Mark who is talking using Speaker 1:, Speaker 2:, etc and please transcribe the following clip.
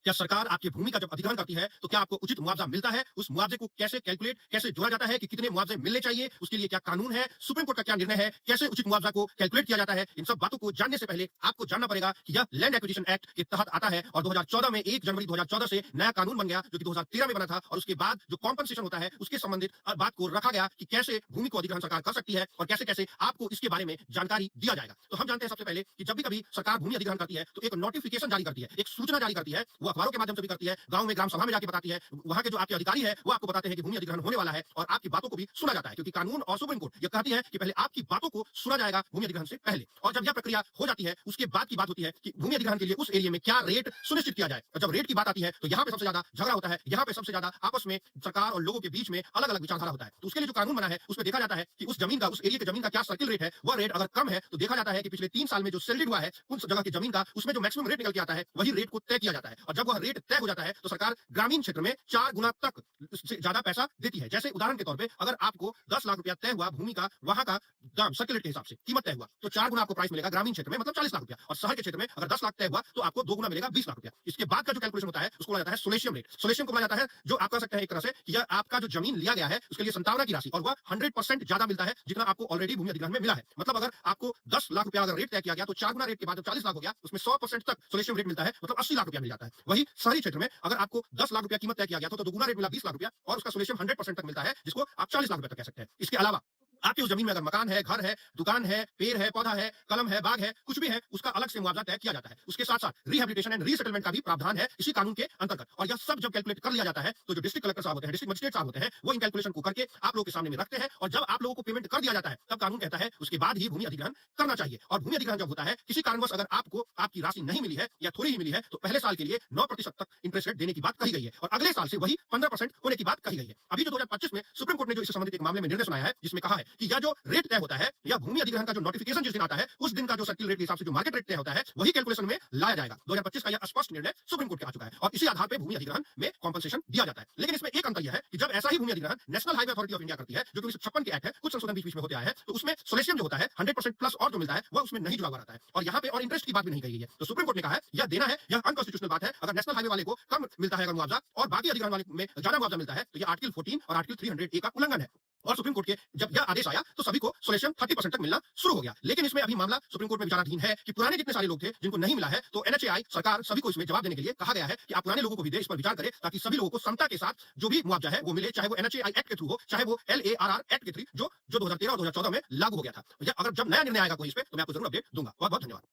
Speaker 1: क्या सरकार आपकी भूमि का जब अधिग्रहण करती है तो क्या आपको उचित मुआवजा मिलता है? उस मुआवजे को कैसे कैलकुलेट कैसे जोड़ा जाता है कि कितने मुआवजे मिलने चाहिए? उसके लिए क्या कानून है? सुप्रीम कोर्ट का क्या निर्णय है? कैसे उचित मुआवजा को कैलकुलेट किया जाता है? इन सब बातों को जानने से पहले आपको जानना पड़ेगा कि यह लैंड एक्विजिशन एक्ट के तहत आता है और 2014 में 1 जनवरी 2014 से नया कानून बन गया जो कि 2013 में बना था और उसके बाद जो कॉम्पनसेशन होता है उसके संबंधित बात को रखा गया कि कैसे भूमि को अधिग्रहण सरकार कर सकती है और कैसे-कैसे आपको इसके बारे में जानकारी दिया जाएगा। तो हम जानते हैं सबसे पहले कि जब भी कभी सरकार भूमि अधिग्रहण करती है तो एक नोटिफिकेशन जारी करती है, एक सूचना जारी करती है, वो अखबारों के माध्यम से भी करती है, गाँव में ग्राम सभा में जाके बताती है, वहाँ के जो आपके अधिकारी है वो आपको बताते हैं कि भूमि अधिग्रहण होने वाला है और आपकी बातों को भी सुना जाता है क्योंकि कानून और सुप्रीम कोर्ट ये कहती है कि पहले आपकी बातों को सुना जाएगा भूमि अधिग्रहण से पहले और जब यह प्रक्रिया हो जाती है उसके बाद की बात होती है कि भूमि अधिग्रहण के लिए उस एरिया में क्या रेट सुनिश्चित किया जाए और जब रेट की बात आती है तो यहाँ पे सबसे ज्यादा झगड़ा होता है, यहाँ पे सबसे ज्यादा आपस में सरकार और लोगों के बीच में अलग अलग विचारधारा होता है। तो उसके लिए जो कानून बना है उसमें देखा जाता है कि उस जमीन का उस एरिया की जमीन का क्या सर्किल रेट है, वह रेट अगर कम है तो देखा जाता है कि पिछले 3 साल में जो सेल्डेड हुआ है उस जगह की जमीन का उसमें जो मैक्सिमम रेट निकल के आता है वही रेट को तय किया जाता है और जब वह रेट तय हो जाता है तो सरकार ग्रामीण क्षेत्र में 4 गुना तक से ज्यादा पैसा देती है। जैसे उदाहरण के तौर पे अगर आपको 10 लाख रुपया तय हुआ भूमि का वहां का दाम सर्किल रेट के हिसाब से कीमत तय हुआ तो 4 गुना आपको प्राइस मिलेगा ग्रामीण क्षेत्र में मतलब 40 लाख रुपया और शहर के क्षेत्र में अगर 10 लाख तय हुआ तो आपको 2 गुना मिलेगा 20 लाख रुपया। इसके बाद का जो कैलकुलेशन होता है उसको बोला जाता है सोलेशियम रेट। सोलेशियम को बोला जाता है जो आप कह सकते हैं एक तरह से कि यह आपका जो जमीन लिया गया है उसके लिए संतावना की राशि और वह 100% ज्यादा मिलता है जितना आपको ऑलरेडी भूमि अधिग्रहण में मिला है। मतलब अगर आपको 10 लाख रुपया अगर रेट तय किया गया तो 4 गुना रेट के बाद जब 40 लाख हो गया उसमें 100% तक सोलेशियम रेट मिलता है मतलब 80 लाख रुपया मिल जाता है। वही शहरी क्षेत्र में अगर आपको 10 लाख रुपया कीमत तय किया गया तो 2 गुना रेट मिला 20 लाख रुपया और उसका सोलेशियम 100% तक मिलता है जिसको आप 40 लाख रुपया तक कह सकते हैं। इसके अलावा आपकी उस जमीन में अगर मकान है, घर है, दुकान है, पेड़ है, पौधा है, कलम है, बाग है, कुछ भी है, उसका अलग से मुआवजा तय किया जाता है। उसके साथ-साथ रिहैबिलिटेशन एंड रीसेटलमेंट का भी प्रावधान है इसी कानून के अंतर्गत और यह सब जब कैलकुलेट कर लिया जाता है तो जो डिस्ट्रिक्ट कलेक्टर साहब होते हैं, डिस्ट्रिक्ट मजिस्ट्रेट साहब होते हैं, वो इन कैलकुलेशन को करके आप लोगों के सामने में रखते हैं और जब आप लोगों को पेमेंट कर दिया जाता है तब कानून कहता है उसके बाद ही भूमि अधिग्रहण करना चाहिए। और भूमि अधिग्रहण जब होता है किसी कारणवश अगर आपको आपकी राशि नहीं मिली है या थोड़ी ही मिली है तो पहले साल के लिए 9% तक इंटरेस्ट रेट देने की बात कही गई है और अगले साल से वही 15% होने की बात कही गई है। अभी जो 2025 में सुप्रीम कोर्ट ने जो इससे संबंधित एक मामले में निर्णय सुनाया है जिसमें कहा है कि यह जो रेट तय होता है या भूमि अधिग्रहण का जो नोटिफिकेशन जिस दिन आता है उस दिन का जो सर्किल रेट के हिसाब से जो मार्केट रेट तय होता है वही कैलकुलेशन में लाया जाएगा। 2025 का यह स्पष्ट निर्णय सुप्रीम कोर्ट के आ चुका है और इसी आधार पर भूमि अधिग्रहण में कॉम्पनसेशन दिया जाता है। लेकिन इसमें एक अंतर यह है कि जब ऐसा ही भूमि अधिग्रहण national highway authority of India करती है जो कि 1956 के एक्ट है, कुछ संशोधन बीच बीच में होते आए हैं, तो उसमें सोलेशियम जो होता है 100% प्लस और जो मिलता है वह उसमें नहीं जुड़ा हुआ रहता है और यहाँ पे और इंटरेस्ट की बात भी नहीं कही गई है। तो सुप्रीम कोर्ट ने कहा है यह देना है, यह अनकॉन्स्टिट्यूशनल बात है। अगर नेशनल हाईवे वाले को कम मिलता है अगर मुआवजा और बाकी अधिग्रहण वाले में ज्यादा मुआवजा मिलता है तो यह आर्टिकल 14 और आर्टिकल 300A का उल्लंघन है। और सुप्रीम कोर्ट के जब यह आदेश आया तो सभी को सोलेशियम 30% तक मिलना शुरू हो गया। लेकिन इसमें अभी मामला सुप्रीम कोर्ट में विचाराधीन है कि पुराने जितने सारे लोग थे जिनको नहीं मिला है तो एनएचएआई सरकार सभी को इसमें जवाब देने के लिए कहा गया है कि आप पुराने लोगों को भी दे, इस पर विचार करें ताकि सभी लोगों को समता के साथ जो भी मुआवजा है वो मिले, चाहे वो एनएचएआई एक्ट के थ्रू हो चाहे वो एलएआरआर एक्ट के थ्रू जो 2013 और 2014 में लागू हो गया था। अगर जब नया निर्णय आएगा कोई इस पे तो मैं आपको जरूर अपडेट दूंगा। बहुत बहुत धन्यवाद।